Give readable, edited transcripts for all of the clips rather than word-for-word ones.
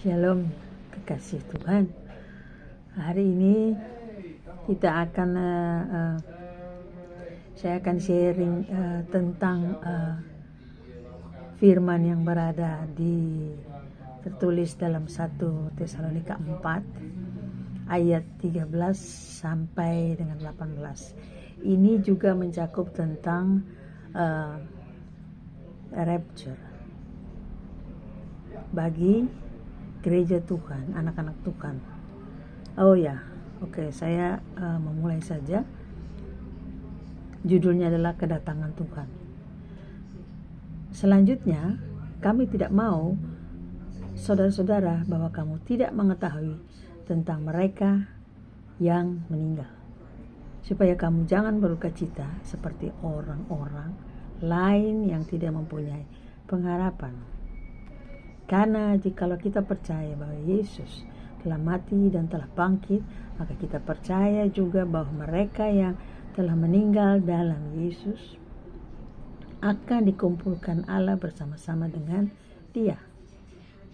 Shalom, kekasih Tuhan. Hari ini kita akan saya akan sharing tentang firman yang berada tertulis dalam 1 Tesalonika 4 ayat 13 sampai dengan 18. Ini juga mencakup tentang rapture bagi gereja Tuhan, anak-anak Tuhan. Saya memulai saja. Judulnya adalah kedatangan Tuhan. Selanjutnya, kami tidak mau saudara-saudara bahwa kamu tidak mengetahui tentang mereka yang meninggal, supaya kamu jangan berdukacita seperti orang-orang lain yang tidak mempunyai pengharapan. Karena jikalau kita percaya bahwa Yesus telah mati dan telah bangkit, maka kita percaya juga bahwa mereka yang telah meninggal dalam Yesus akan dikumpulkan Allah bersama-sama dengan Dia.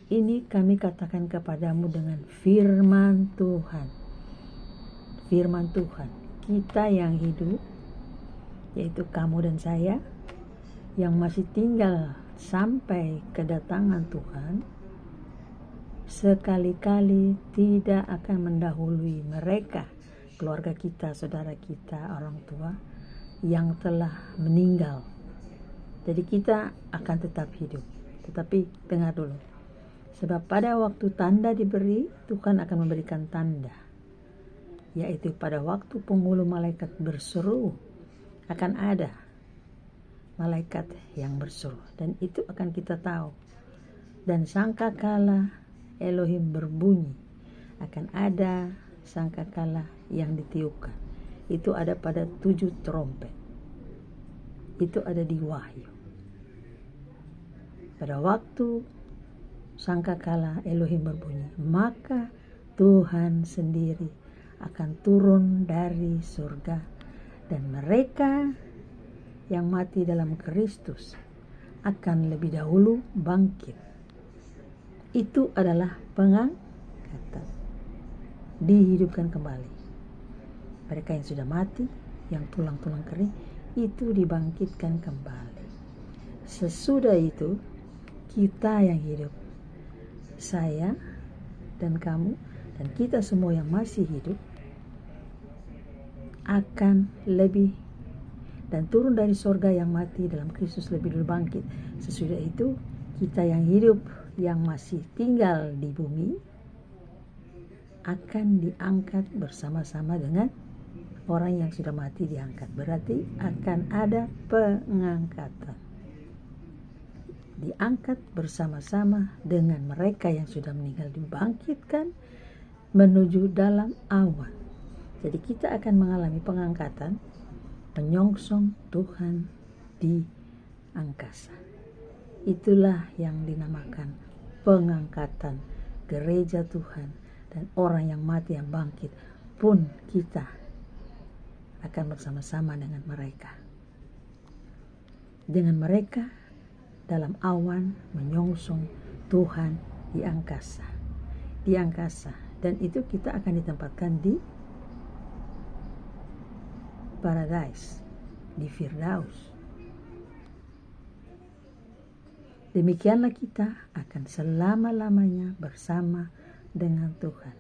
Ini kami katakan kepadamu dengan firman Tuhan. Firman Tuhan, kita yang hidup, yaitu kamu dan saya, yang masih tinggal sampai kedatangan Tuhan, sekali-kali tidak akan mendahului mereka, keluarga kita, saudara kita, orang tua yang telah meninggal. Jadi kita akan tetap hidup. Tetapi dengar dulu, sebab pada waktu tanda diberi, Tuhan akan memberikan tanda, yaitu pada waktu penghulu malaikat berseru, akan ada malaikat yang berseru, dan itu akan kita tahu. Dan sangkakala Elohim berbunyi, akan ada sangkakala yang ditiupkan. Itu ada pada 7 trompet. Itu ada di Wahyu. Pada waktu sangkakala Elohim berbunyi, maka Tuhan sendiri akan turun dari surga, dan mereka yang mati dalam Kristus akan lebih dahulu bangkit. Itu adalah pengangkatan, dihidupkan kembali. Mereka yang sudah mati, yang tulang-tulang kering, itu dibangkitkan kembali. Sesudah itu, kita yang hidup, saya dan kamu dan kita semua yang masih hidup, akan lebih dan turun dari sorga yang mati dalam Kristus lebih dulu bangkit. Sesudah itu, kita yang hidup, yang masih tinggal di bumi, akan diangkat bersama-sama dengan orang yang sudah mati diangkat. Berarti akan ada pengangkatan. Diangkat bersama-sama dengan mereka yang sudah meninggal, dibangkitkan menuju dalam awan. Jadi kita akan mengalami pengangkatan, menyongsong Tuhan di angkasa. Itulah yang dinamakan pengangkatan gereja Tuhan, dan orang yang mati yang bangkit pun kita akan bersama-sama dengan mereka. Dengan mereka dalam awan menyongsong Tuhan di angkasa. Di angkasa, dan itu kita akan ditempatkan di Paradise, di Firdaus. Demikianlah kita akan selama-lamanya bersama dengan Tuhan.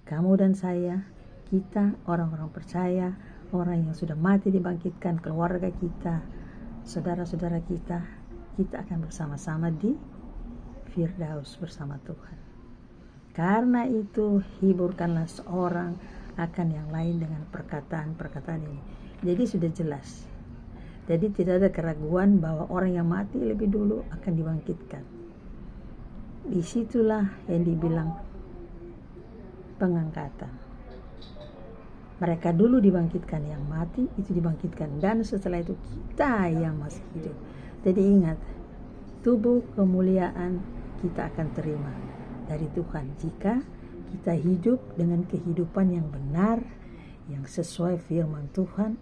Kamu dan saya, kita orang-orang percaya, orang yang sudah mati dibangkitkan, keluarga kita, saudara-saudara kita akan bersama-sama di Firdaus bersama Tuhan. Karena itu, hiburkanlah seorang akan yang lain dengan perkataan-perkataan ini. Jadi sudah jelas. Jadi tidak ada keraguan bahwa orang yang mati lebih dulu akan dibangkitkan. Disitulah yang dibilang pengangkatan. Mereka dulu dibangkitkan, yang mati itu dibangkitkan, dan setelah itu kita yang masih hidup. Jadi ingat, tubuh kemuliaan kita akan terima dari Tuhan jika kita hidup dengan kehidupan yang benar, yang sesuai firman Tuhan,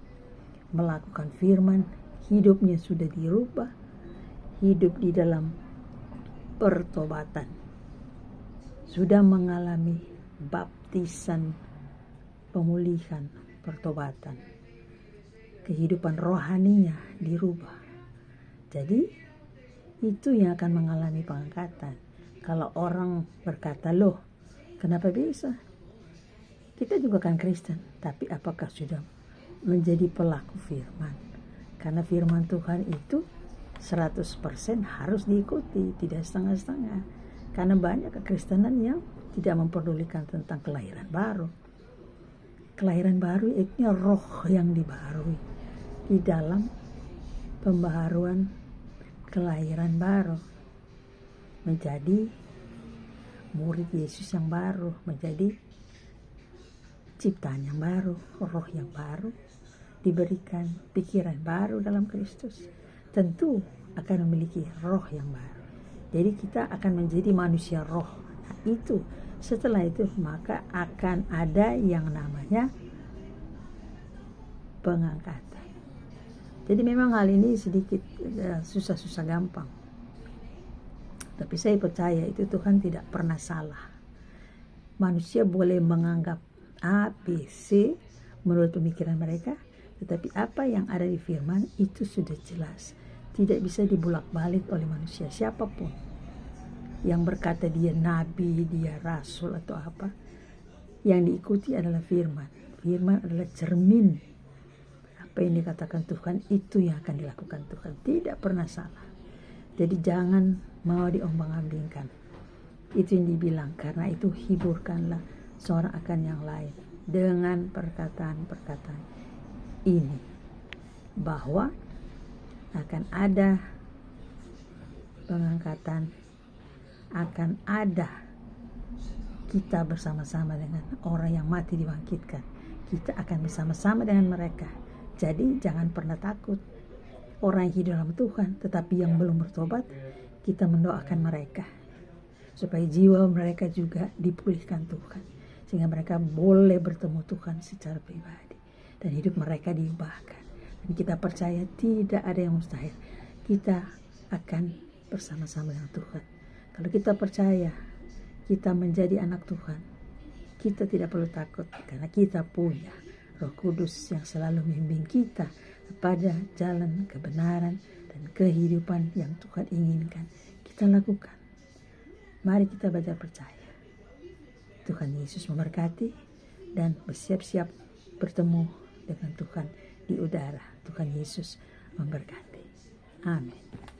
melakukan firman, hidupnya sudah dirubah, hidup di dalam pertobatan. sudah mengalami baptisan pemulihan, pertobatan, kehidupan rohaninya dirubah. Jadi itu yang akan mengalami pengangkatan. Kalau orang berkata, loh kenapa bisa? Kita juga kan Kristen, tapi apakah sudah menjadi pelaku firman? Karena firman Tuhan itu 100% harus diikuti, tidak setengah-setengah. Karena banyak kekristenan yang tidak memperdulikan tentang kelahiran baru. Kelahiran baru itu roh yang dibaharui di dalam pembaharuan kelahiran baru, menjadi murid Yesus yang baru, menjadi ciptaan yang baru, roh yang baru, diberikan pikiran baru dalam Kristus. Tentu akan memiliki roh yang baru. Jadi kita akan menjadi manusia roh. Nah, itu setelah itu maka akan ada yang namanya pengangkatan. Jadi memang hal ini sedikit susah-susah gampang. Tapi saya percaya itu Tuhan tidak pernah salah. Manusia boleh menganggap A, B, C menurut pemikiran mereka, tetapi apa yang ada di firman itu sudah jelas. Tidak bisa dibulak-balik oleh manusia siapapun yang berkata dia nabi, dia rasul atau apa. Yang diikuti adalah firman. Firman adalah cermin apa yang dikatakan Tuhan, itu yang akan dilakukan Tuhan. Tidak pernah salah. Jadi jangan mau diombang-ambingkan. Itu yang dibilang, karena itu hiburkanlah seorang akan yang lain dengan perkataan-perkataan ini, bahwa akan ada pengangkatan, akan ada kita bersama-sama dengan orang yang mati dibangkitkan. Kita akan bersama-sama dengan mereka. Jadi jangan pernah takut. Orang yang hidup dalam Tuhan tetapi yang belum bertobat, kita mendoakan mereka supaya jiwa mereka juga dipulihkan Tuhan, sehingga mereka boleh bertemu Tuhan secara pribadi dan hidup mereka diubahkan. Dan kita percaya tidak ada yang mustahil. Kita akan bersama-sama dengan Tuhan. Kalau kita percaya kita menjadi anak Tuhan, kita tidak perlu takut karena kita punya Roh Kudus yang selalu membimbing kita pada jalan kebenaran dan kehidupan yang Tuhan inginkan kita lakukan. Mari kita belajar percaya. Tuhan Yesus memberkati dan bersiap-siap bertemu dengan Tuhan di udara. Tuhan Yesus memberkati. Amin.